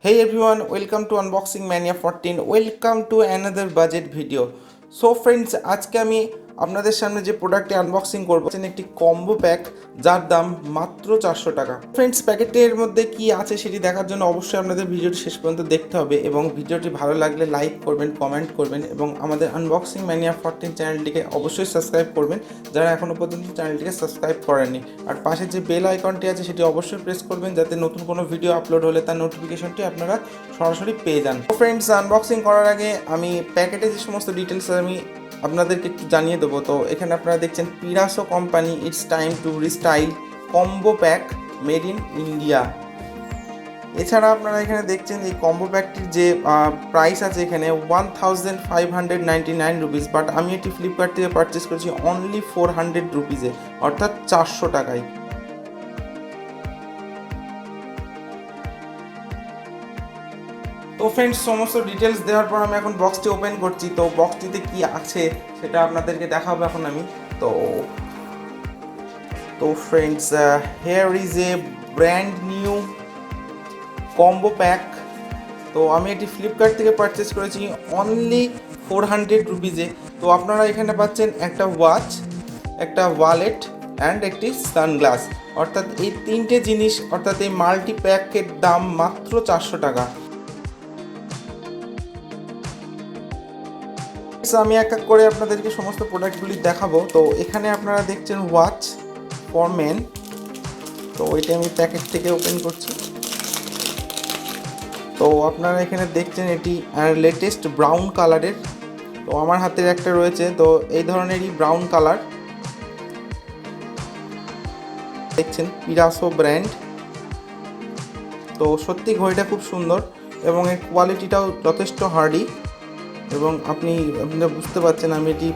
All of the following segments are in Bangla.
Hey everyone, welcome to Unboxing Mania 14. Welcome to another budget video. So friends, আজকে আমি আপনাদের সামনে যে প্রোডাক্টটি আনবক্সিং করব একটি কম্বো প্যাক যার দাম মাত্র 400 টাকা। ফ্রেন্ডস, প্যাকেটের মধ্যে কি আছে সেটি দেখার জন্য অবশ্যই আপনাদের ভিডিওটি শেষ পর্যন্ত দেখতে হবে এবং ভিডিওটি ভালো লাগলে লাইক করবেন, কমেন্ট করবেন এবং আমাদের আনবক্সিং ম্যানিয়া 14 চ্যানেলটিকে অবশ্যই সাবস্ক্রাইব করবেন যারা এখনও পর্যন্ত চ্যানেলটিকে সাবস্ক্রাইব করেননি। আর পাশে যে বেল আইকনটি আছে সেটি অবশ্যই প্রেস করবেন যাতে নতুন কোনো ভিডিও আপলোড হলে তার নোটিফিকেশনটি আপনারা সরাসরি পেয়ে যান। ফ্রেন্ডস, আনবক্সিং করার আগে আমি প্যাকেটে যে সমস্ত ডিটেলস আমি আপনাদেরকে একটু জানিয়ে দেবো। তো এখানে আপনারা দেখছেন পিরাসো company it's time to restyle combo pack made in India. এছাড়া আপনারা এখানে দেখছেন এই কম্বো প্যাকটির যে প্রাইস আছে এখানে 1599 রুপিস, বাট আমি এটি ফ্লিপকার্ট থেকে পারচেস করেছি অনলি 400 রুপিসে, অর্থাৎ 400 টাকায়। তো ফ্রেন্ডস, সমস্ত ডিটেলস দেওয়ার পর আমি এখন বক্সটি ওপেন করছি। তো বক্সটিতে কি আছে সেটা আপনাদেরকে দেখাবো এখন আমি। তো friends, hair is a brand new combo pack. তো আমি এটি ফ্লিপকার্ট থেকে পারচেস করেছি অনলি 400 রুপিসে। তো আপনারা এখানে পাচ্ছেন একটা ওয়াচ, একটা ওয়ালেট অ্যান্ড একটি সানগ্লাস, অর্থাৎ এই তিনটে জিনিস, অর্থাৎ এই মাল্টি প্যাকের দাম মাত্র 400 টাকা। আমি এক এক করে আপনাদেরকে সমস্ত প্রোডাক্টগুলি দেখাবো। তো এখানে আপনারা দেখছেন ওয়াচ ফর মেন। তো ওইটা আমি প্যাকেট থেকে ওপেন করছি। তো আপনারা এখানে দেখছেন এটি লেটেস্ট ব্রাউন কালারের। তো আমার হাতের একটা রয়েছে, তো এই ধরনেরই ব্রাউন কালার। দেখছেন পিরাসো ব্র্যান্ড। তো সত্যি ঘড়িটা খুব সুন্দর এবং এর কোয়ালিটিটাও যথেষ্ট হার্ডি এবং আপনারা বুঝতে পারছেন আমি এটি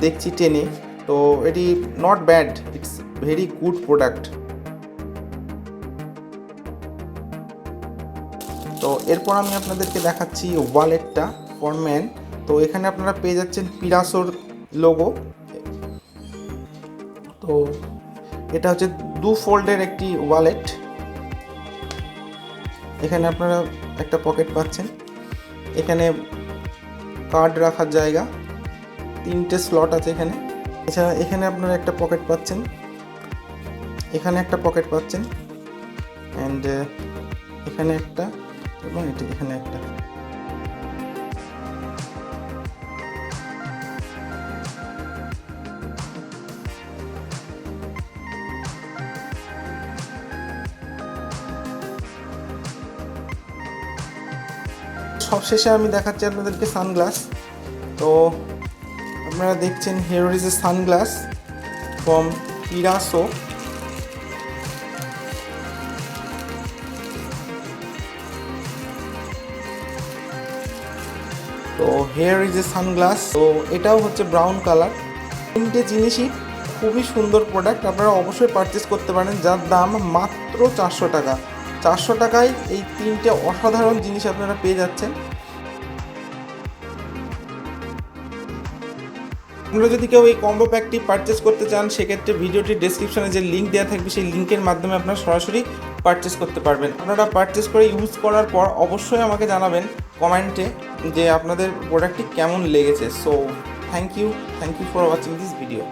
দেখছি টেনে। তো এটি not bad, it's very good product. তো এরপর আমি আপনাদেরকে দেখাচ্ছি ওয়ালেটটা ফর ম্যান। তো এখানে আপনারা পেয়ে যাচ্ছেন পিরাসোর লোগো। তো এটা হচ্ছে 2 ফোল্ডের একটি ওয়ালেট। এখানে আপনারা একটা পকেট পাচ্ছেন, এখানে কার্ড রাখার জায়গা, 3টে স্লট আছে এখানে। এছাড়া এখানে আপনারা একটা পকেট পাচ্ছেন, এখানে একটা পকেট পাচ্ছেন অ্যান্ড এখানে একটা এবং এখানে একটা। সবশেষে আমি দেখাচ্ছি আপনাদেরকে সানগ্লাস। তো আপনারা দেখছেন here is a sunglass from পিরাসো। তো হেয়ার ইজ এ সানগ্লাস। তো এটাও হচ্ছে ব্রাউন কালার। তিনটে জিনিসই খুবই সুন্দর প্রোডাক্ট, আপনারা অবশ্যই পারচেস করতে পারেন যার দাম মাত্র 400 টাকা। 400 টাকায় এই তিনটে অসাধারণ জিনিস আপনারা পেয়ে যাচ্ছেন। আপনারা যদি কেউ এই কম্বো প্যাকটি পারচেস করতে চান সেক্ষেত্রে ভিডিওটির ডেসক্রিপশনে যে লিঙ্ক দেওয়া থাকবে সেই লিঙ্কের মাধ্যমে আপনারা সরাসরি পারচেস করতে পারবেন। আপনারা পারচেস করে ইউজ করার পর অবশ্যই আমাকে জানাবেন কমেন্টে যে আপনাদের প্রোডাক্টটি কেমন লেগেছে। So thank you for watching this video.